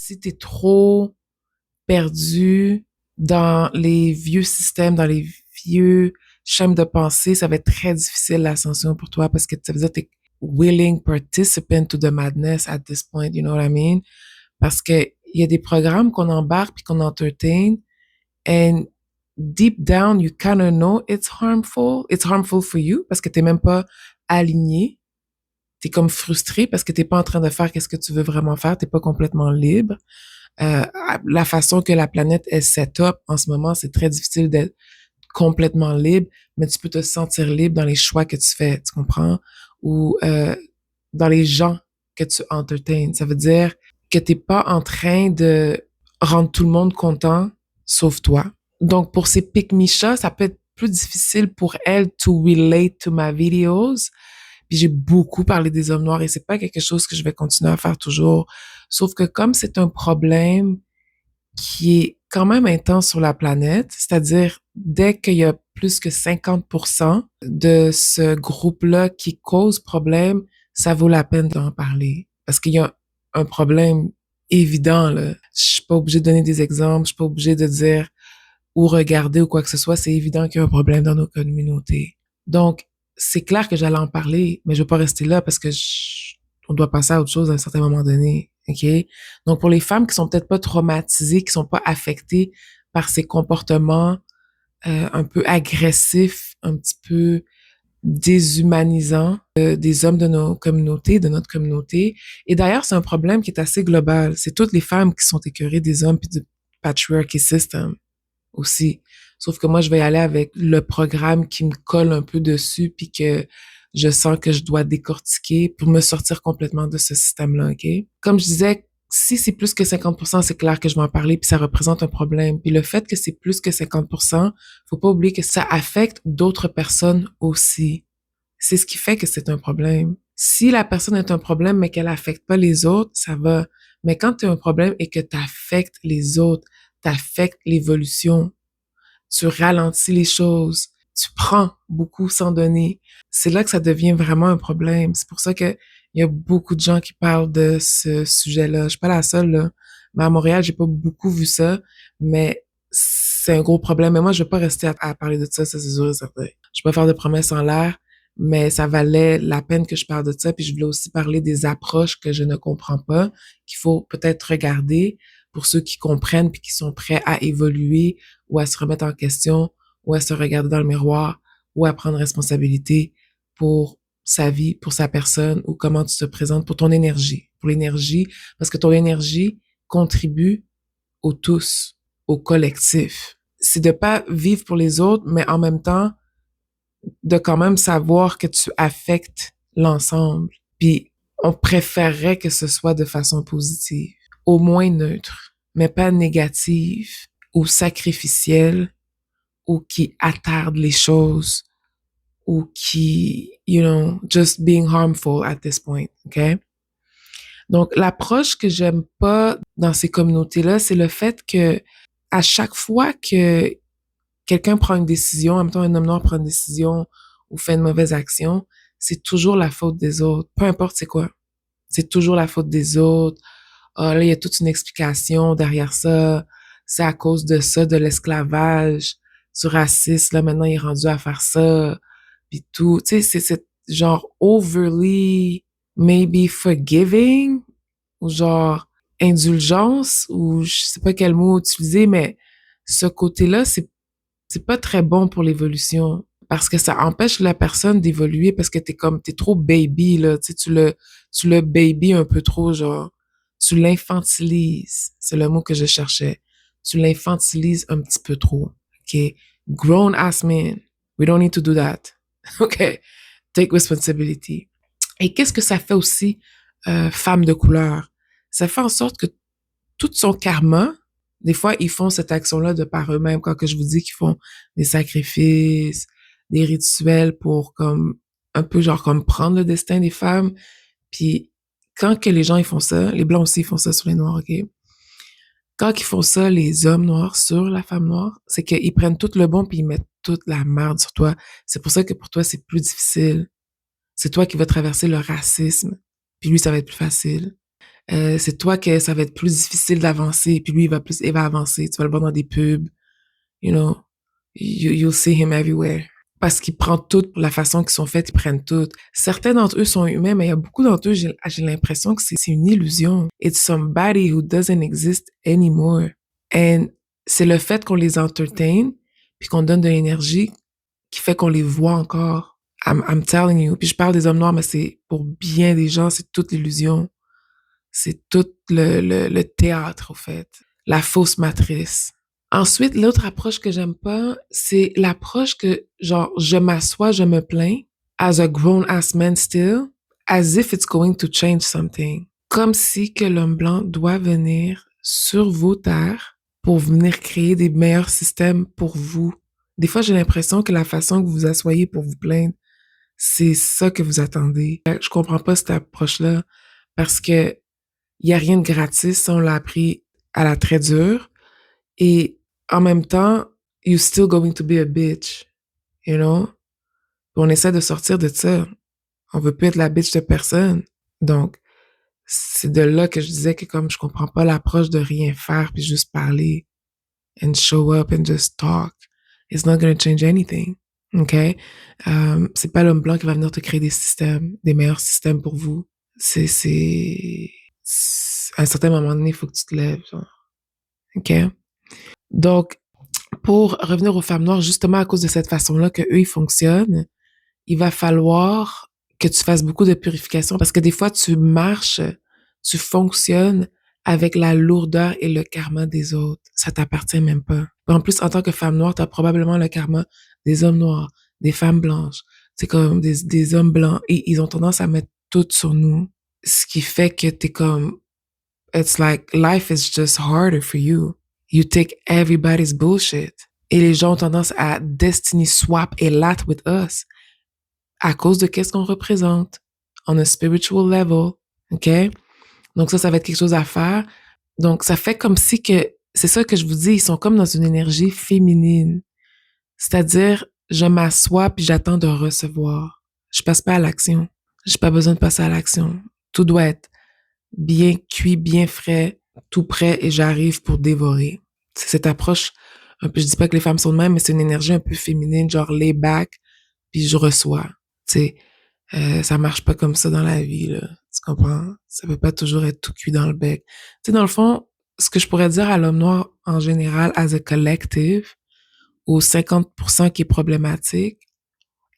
Si t'es trop perdu dans les vieux systèmes, dans les vieux schèmes de pensée, ça va être très difficile l'ascension pour toi parce que ça veut dire que t'es willing participant to the madness at this point, you know what I mean? Parce que il y a des programmes qu'on embarque puis qu'on entertain and deep down you kind of know it's harmful. It's harmful for you parce que t'es même pas aligné. T'es comme frustré parce que t'es pas en train de faire qu'est-ce que tu veux vraiment faire. T'es pas complètement libre. Euh, la façon que la planète est set up en ce moment, c'est très difficile d'être complètement libre, mais tu peux te sentir libre dans les choix que tu fais, tu comprends? Ou dans les gens que tu entertains. Ça veut dire que t'es pas en train de rendre tout le monde content, sauf toi. Donc, pour ces pick-me-chats, ça peut être plus difficile pour elles to relate to my videos. Puis j'ai beaucoup parlé des hommes noirs et c'est pas quelque chose que je vais continuer à faire toujours. Sauf que comme c'est un problème qui est quand même intense sur la planète, c'est-à-dire dès qu'il y a plus que 50% de ce groupe-là qui cause problème, ça vaut la peine d'en parler. Parce qu'il y a un problème évident, là. Je suis pas obligée de donner des exemples, je suis pas obligée de dire ou regarder ou quoi que ce soit, c'est évident qu'il y a un problème dans nos communautés. Donc, c'est clair que j'allais en parler, mais je vais pas rester là parce que on doit passer à autre chose à un certain moment donné. OK? Donc, pour les femmes qui sont peut-être pas traumatisées, qui sont pas affectées par ces comportements un peu agressifs, un petit peu déshumanisants des hommes de nos communautés, de notre communauté. Et d'ailleurs, c'est un problème qui est assez global. C'est toutes les femmes qui sont écœurées des hommes puis du patriarchy system aussi. Sauf que moi, je vais y aller avec le programme qui me colle un peu dessus puis que je sens que je dois décortiquer pour me sortir complètement de ce système-là, OK? Comme je disais, si c'est plus que 50%, c'est clair que je vais en parler puis ça représente un problème. Puis le fait que c'est plus que 50%, faut pas oublier que ça affecte d'autres personnes aussi. C'est ce qui fait que c'est un problème. Si la personne est un problème mais qu'elle affecte pas les autres, ça va. Mais quand tu as un problème et que tu affectes les autres, tu affectes l'évolution, tu ralentis les choses, tu prends beaucoup sans donner. C'est là que ça devient vraiment un problème. C'est pour ça que il y a beaucoup de gens qui parlent de ce sujet-là. Je suis pas la seule, là. Mais à Montréal, j'ai pas beaucoup vu ça, mais c'est un gros problème. Mais moi, je vais pas rester à parler de ça c'est sûr et certain. Je vais pas faire de promesses en l'air, mais ça valait la peine que je parle de ça. Puis je voulais aussi parler des approches que je ne comprends pas, qu'il faut peut-être regarder pour ceux qui comprennent puis qui sont prêts à évoluer ou à se remettre en question ou à se regarder dans le miroir ou à prendre responsabilité pour sa vie, pour sa personne ou comment tu te présentes pour ton énergie, pour l'énergie, parce que ton énergie contribue au tous, au collectif. C'est de pas vivre pour les autres, mais en même temps, de quand même savoir que tu affectes l'ensemble. Puis, on préférerait que ce soit de façon positive, au moins neutre, mais pas négative ou sacrificielle ou qui attarde les choses ou qui, you know, just being harmful at this point, OK? Donc, l'approche que j'aime pas dans ces communautés-là, c'est le fait que à chaque fois que quelqu'un prend une décision, en même temps un homme noir prend une décision ou fait une mauvaise action, c'est toujours la faute des autres. Peu importe c'est quoi. C'est toujours la faute des autres. Ah, là, il y a toute une explication derrière ça. C'est à cause de ça, de l'esclavage, du racisme. Là, maintenant, il est rendu à faire ça. Puis tout. Tu sais, c'est genre overly maybe forgiving ou genre indulgence ou je sais pas quel mot utiliser, mais ce côté-là, c'est pas très bon pour l'évolution parce que ça empêche la personne d'évoluer parce que t'es trop baby là, tu sais, tu le baby un peu trop genre, tu l'infantilises, c'est le mot que je cherchais, tu l'infantilises un petit peu trop, ok, grown ass man, we don't need to do that, ok, take responsibility. Et qu'est-ce que ça fait aussi, femme de couleur, ça fait en sorte que tout son karma. Des fois, ils font cette action-là de par eux-mêmes. Quand que je vous dis qu'ils font des sacrifices, des rituels pour comme un peu genre comme prendre le destin des femmes. Puis quand que les gens ils font ça, les blancs aussi ils font ça sur les noirs, ok. Quand ils font ça, les hommes noirs sur la femme noire, c'est qu'ils prennent tout le bon puis ils mettent toute la merde sur toi. C'est pour ça que pour toi c'est plus difficile. C'est toi qui vas traverser le racisme. Puis lui ça va être plus facile. C'est toi que ça va être plus difficile d'avancer, puis lui, il va avancer. Tu vas le voir dans des pubs, you know. You'll see him everywhere. Parce qu'ils prennent tout pour la façon qu'ils sont faits, ils prennent tout. Certains d'entre eux sont humains, mais il y a beaucoup d'entre eux, j'ai l'impression que c'est une illusion. It's somebody who doesn't exist anymore. And c'est le fait qu'on les entertain, puis qu'on donne de l'énergie, qui fait qu'on les voit encore. I'm telling you. Puis je parle des hommes noirs, mais c'est pour bien des gens, c'est toute l'illusion. C'est tout le théâtre, au fait. La fausse matrice. Ensuite, l'autre approche que j'aime pas, c'est l'approche que, genre, je m'assois, je me plains, as a grown-ass man still, as if it's going to change something. Comme si que l'homme blanc doit venir sur vos terres pour venir créer des meilleurs systèmes pour vous. Des fois, j'ai l'impression que la façon que vous vous asseyez pour vous plaindre, c'est ça que vous attendez. Je comprends pas cette approche-là parce que y a rien de gratis, on l'a appris à la très dure. Et en même temps, you're still going to be a bitch, you know? On essaie de sortir de ça. On veut plus être la bitch de personne. Donc, c'est de là que je disais que comme je comprends pas l'approche de rien faire puis juste parler and show up and just talk, it's not going to change anything. OK? C'est pas l'homme blanc qui va venir te créer des systèmes, des meilleurs systèmes pour vous. À un certain moment donné, il faut que tu te lèves, genre. OK? Donc, pour revenir aux femmes noires, justement à cause de cette façon-là que eux ils fonctionnent, il va falloir que tu fasses beaucoup de purification parce que des fois tu marches, tu fonctionnes avec la lourdeur et le karma des autres. Ça t'appartient même pas. En plus, en tant que femme noire, tu as probablement le karma des hommes noirs, des femmes blanches. C'est comme des hommes blancs et ils ont tendance à mettre tout sur nous. Ce qui fait que t'es comme, it's like life is just harder for you. You take everybody's bullshit. Et les gens ont tendance à destiny swap et lot with us à cause de qu'est-ce qu'on représente on a spiritual level. OK? Donc ça va être quelque chose à faire. Donc ça fait comme si que, c'est ça que je vous dis, ils sont comme dans une énergie féminine. C'est-à-dire, je m'assois puis j'attends de recevoir. Je passe pas à l'action. J'ai pas besoin de passer à l'action. Tout doit être bien cuit, bien frais, tout prêt et j'arrive pour dévorer. C'est cette approche, un peu, je dis pas que les femmes sont de même, mais c'est une énergie un peu féminine, genre lay back, puis je reçois. Tu sais, ça marche pas comme ça dans la vie, là. Tu comprends? Ça peut pas toujours être tout cuit dans le bec. Tu sais, dans le fond, ce que je pourrais dire à l'homme noir en général, as a collective, au 50% qui est problématique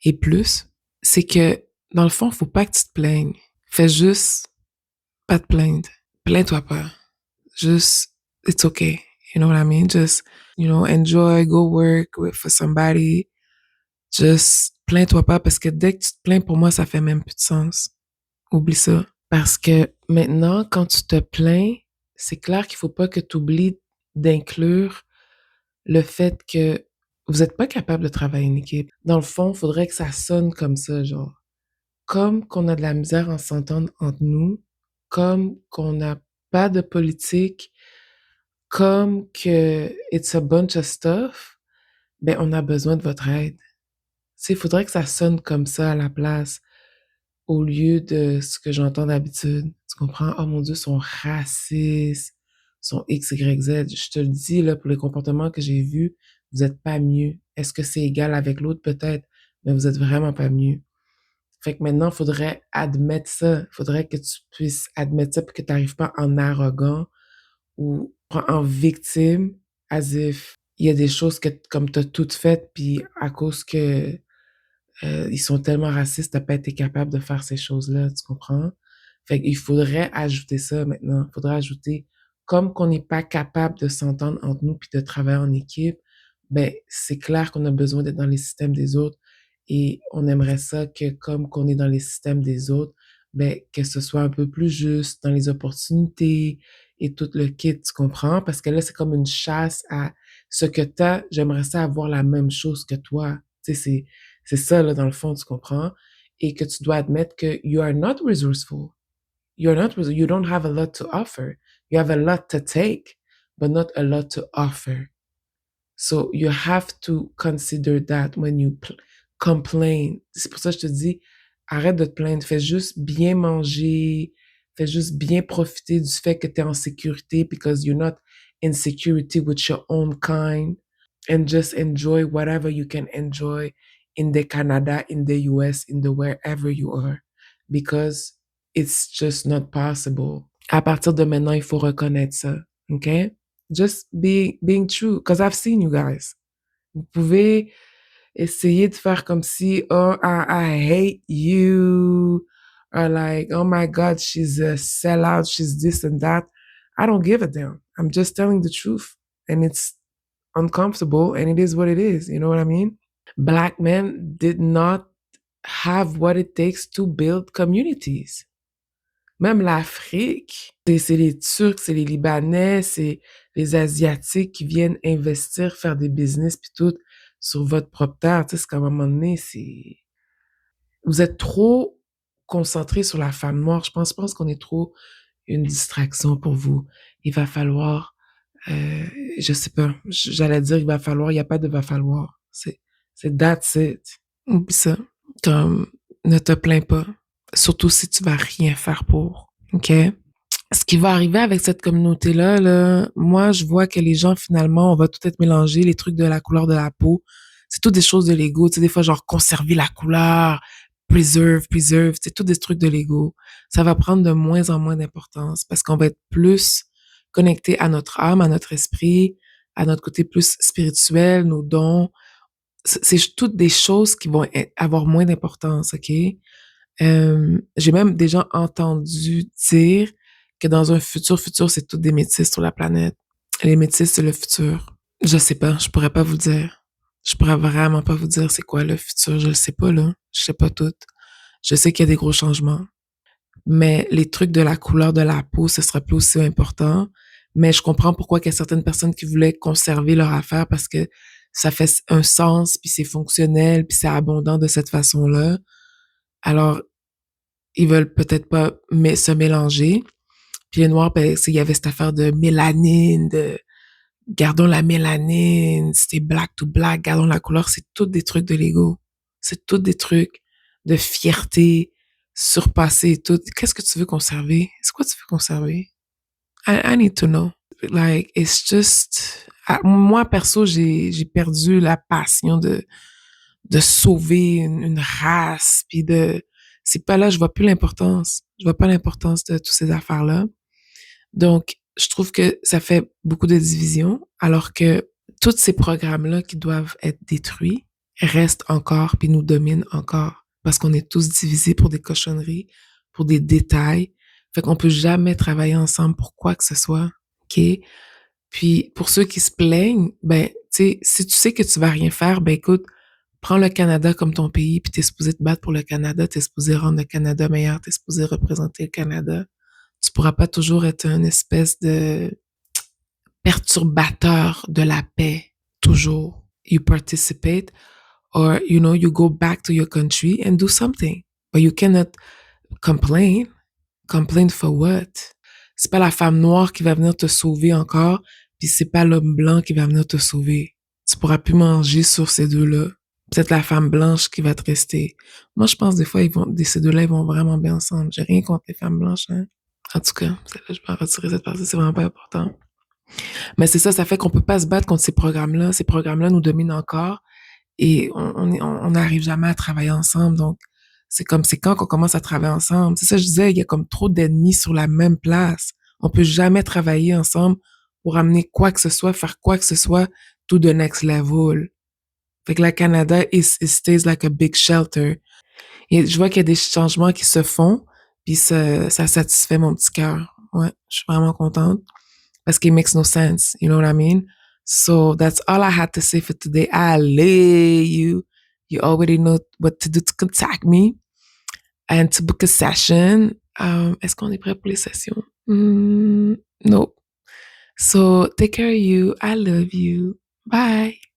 et plus, c'est que, dans le fond, faut pas que tu te plaignes. Fais juste pas te plaindre. Plains-toi pas. Just, it's okay. You know what I mean? Just, enjoy, go work for somebody. Just, plains-toi pas parce que dès que tu te plains, pour moi, ça fait même plus de sens. Oublie ça. Parce que maintenant, quand tu te plains, c'est clair qu'il faut pas que tu oublies d'inclure le fait que vous êtes pas capable de travailler en équipe. Dans le fond, il faudrait que ça sonne comme ça, genre. Comme qu'on a de la misère à s'entendre entre nous, comme qu'on n'a pas de politique, comme que it's a bunch of stuff, ben on a besoin de votre aide. Il faudrait que ça sonne comme ça à la place, au lieu de ce que j'entends d'habitude. Tu comprends? Oh mon Dieu, ils sont racistes, ils sont X, Y, Z. Je te le dis, là, pour les comportements que j'ai vus, vous n'êtes pas mieux. Est-ce que c'est égal avec l'autre? Peut-être, mais vous êtes vraiment pas mieux. Fait que maintenant, il faudrait admettre ça. Il faudrait que tu puisses admettre ça puis que tu n'arrives pas en arrogant ou en victime, as if il y a des choses que comme tu as toutes faites puis à cause que ils sont tellement racistes, t'as pas été capable de faire ces choses-là, tu comprends? Fait qu'il faudrait ajouter ça maintenant. Il faudrait ajouter, comme qu'on n'est pas capable de s'entendre entre nous puis de travailler en équipe, ben, c'est clair qu'on a besoin d'être dans les systèmes des autres et on aimerait ça que comme qu'on est dans les systèmes des autres, ben, que ce soit un peu plus juste dans les opportunités et tout le kit, tu comprends? Parce que là, c'est comme une chasse à ce que t'as, j'aimerais ça avoir la même chose que toi. Tu sais, c'est ça, là, dans le fond, tu comprends? Et que tu dois admettre que you are not resourceful. You're not, you don't have a lot to offer. You have a lot to take, but not a lot to offer. So you have to consider that when you complain. C'est pour ça que je te dis, arrête de te plaindre. Fais juste bien manger, Fais juste bien profiter du fait que tu es en sécurité because you're not in security with your own kind. And just enjoy whatever you can enjoy in the Canada, in the US, in the wherever you are. Because it's just not possible. À partir de maintenant, il faut reconnaître ça. OK? Just being true. Because I've seen you guys. Vous pouvez essayer de faire comme si, oh, I hate you. Or like, oh my God, she's a sellout. She's this and that. I don't give a damn. I'm just telling the truth. And it's uncomfortable and it is what it is. You know what I mean? Black men did not have what it takes to build communities. Même l'Afrique, c'est les Turcs, c'est les Libanais, c'est les Asiatiques qui viennent investir, faire des business puis tout sur votre propre terre. Tu sais, c'est qu'à un moment donné, c'est... Vous êtes trop concentré sur la femme noire. Je pense qu'on est trop une distraction pour vous. Il va falloir, je sais pas, j'allais dire il va falloir, il n'y a pas de va falloir. C'est that's it. Oublie ça. Comme, ne te plains pas. Surtout si tu vas rien faire pour. OK? Ce qui va arriver avec cette communauté-là, là, moi, je vois que les gens, finalement, on va tout être mélangé, les trucs de la couleur de la peau. C'est toutes des choses de l'ego. Tu sais, des fois, genre, conserver la couleur, preserve. C'est tout des trucs de l'ego. Ça va prendre de moins en moins d'importance parce qu'on va être plus connecté à notre âme, à notre esprit, à notre côté plus spirituel, nos dons. C'est toutes des choses qui vont avoir moins d'importance, OK? J'ai même déjà entendu dire que dans un futur, c'est toutes des métis sur la planète. Les métis, c'est le futur. Je sais pas, je pourrais pas vous dire. Je pourrais vraiment pas vous dire c'est quoi le futur, je le sais pas, là. Je sais pas tout. Je sais qu'il y a des gros changements. Mais les trucs de la couleur de la peau, ce sera plus aussi important. Mais je comprends pourquoi il y a certaines personnes qui voulaient conserver leur affaire parce que ça fait un sens, puis c'est fonctionnel, puis c'est abondant de cette façon-là. Alors, ils veulent peut-être pas se mélanger. Puis les noirs, ben, il y avait cette affaire de mélanine, de gardons la mélanine, c'était black to black, gardons la couleur, c'est tout des trucs de l'ego. C'est tout des trucs de fierté, surpasser et tout. Qu'est-ce que tu veux conserver? C'est quoi tu veux conserver? I need to know. Like, it's just... Moi, perso, j'ai perdu la passion de sauver une race, puis de... C'est pas là, je vois plus l'importance. Je vois pas l'importance de toutes ces affaires-là. Donc, je trouve que ça fait beaucoup de divisions, alors que tous ces programmes-là qui doivent être détruits restent encore puis nous dominent encore parce qu'on est tous divisés pour des cochonneries, pour des détails. Fait qu'on peut jamais travailler ensemble pour quoi que ce soit. OK? Puis, pour ceux qui se plaignent, ben, tu sais, si tu sais que tu vas rien faire, ben, écoute, prends le Canada comme ton pays puis t'es supposé te battre pour le Canada, t'es supposé rendre le Canada meilleur, t'es supposé représenter le Canada. Tu pourras pas toujours être une espèce de perturbateur de la paix, toujours. You participate or, you know, you go back to your country and do something. But you cannot complain. Complain for what? C'est pas la femme noire qui va venir te sauver encore, puis c'est pas l'homme blanc qui va venir te sauver. Tu pourras plus manger sur ces deux-là. Peut-être la femme blanche qui va te rester. Moi, je pense des fois, ces deux-là, ils vont vraiment bien ensemble. J'ai rien contre les femmes blanches, hein. En tout cas, je vais retirer cette partie, c'est vraiment pas important. Mais c'est ça, ça fait qu'on peut pas se battre contre ces programmes-là. Ces programmes-là nous dominent encore et on n'arrive jamais à travailler ensemble. Donc, c'est quand qu'on commence à travailler ensemble. C'est ça, je disais, il y a comme trop d'ennemis sur la même place. On peut jamais travailler ensemble pour amener quoi que ce soit, faire quoi que ce soit to the next level. Fait que la Canada, it stays like a big shelter. Et je vois qu'il y a des changements qui se font, puis ça satisfait mon petit cœur. Ouais, je suis vraiment contente. Parce qu'il makes no sense, you know what I mean? So that's all I had to say for today. I love you. You already know what to do to contact me and to book a session. Est-ce qu'on est prêt pour les sessions? No. So take care of you. I love you. Bye.